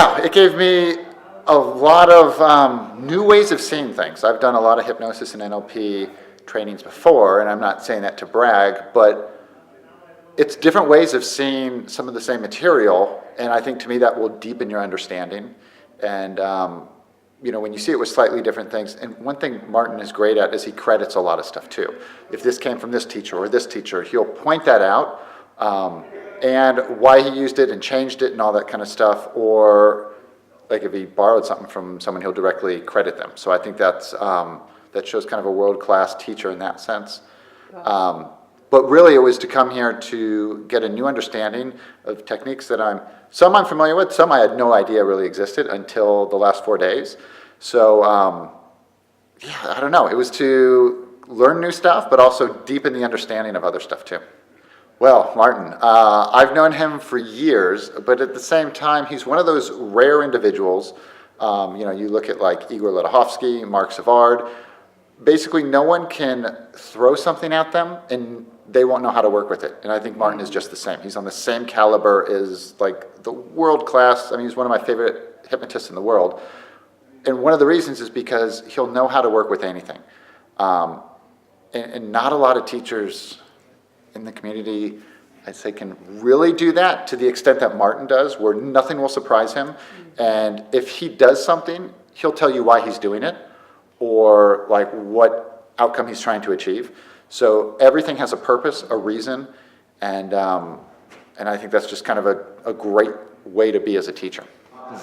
Wow, it gave me a lot of new ways of seeing things. I've done a lot of hypnosis and NLP trainings before, and I'm not saying that to brag, but it's different ways of seeing some of the same material, and I think to me that will deepen your understanding. And when you see it with slightly different things, and one thing Martin is great at is he credits a lot of stuff too. If this came from this teacher or this teacher, he'll point that out. And why he used it and changed it and all that kind of stuff, or like if he borrowed something from someone, he'll directly credit them. So I think that shows kind of a world-class teacher in that sense. But really it was to come here to get a new understanding of techniques that some I'm familiar with, some I had no idea really existed until the last 4 days. So I don't know, it was to learn new stuff, but also deepen the understanding of other stuff too. Well, Martin, I've known him for years, but at the same time, he's one of those rare individuals. You look at like Igor Ledochowski, Mark Savard. Basically, no one can throw something at them and they won't know how to work with it. And I think Martin is just the same. He's on the same caliber as like the world class. I mean, he's one of my favorite hypnotists in the world. And one of the reasons is because he'll know how to work with anything. And not a lot of teachers in the community, I'd say, can really do that to the extent that Martin does, where nothing will surprise him. And if he does something, he'll tell you why he's doing it or like what outcome he's trying to achieve. So everything has a purpose, a reason, and I think that's just kind of a great way to be as a teacher.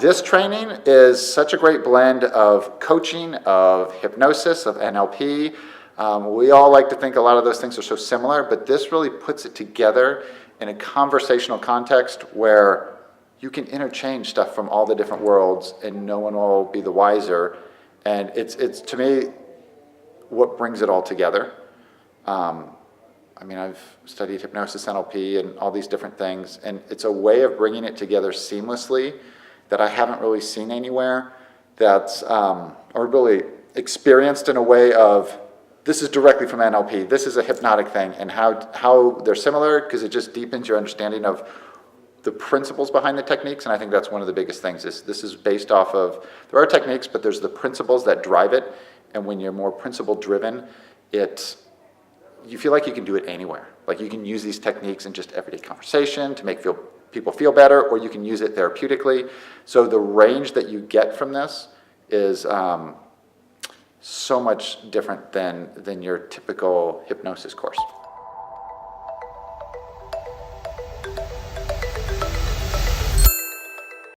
This training is such a great blend of coaching, of hypnosis, of NLP. We all like to think a lot of those things are so similar, but this really puts it together in a conversational context where you can interchange stuff from all the different worlds and no one will be the wiser. And it's to me, what brings it all together. I've studied hypnosis, NLP, and all these different things, and it's a way of bringing it together seamlessly that I haven't really seen anywhere that's, or really experienced in a way of, this is directly from NLP, this is a hypnotic thing, and how they're similar, because it just deepens your understanding of the principles behind the techniques, and I think that's one of the biggest things. This is based off of, there are techniques, but there's the principles that drive it, and when you're more principle-driven, you feel like you can do it anywhere. Like you can use these techniques in just everyday conversation to make people feel better, or you can use it therapeutically. So the range that you get from this is so much different than your typical hypnosis course.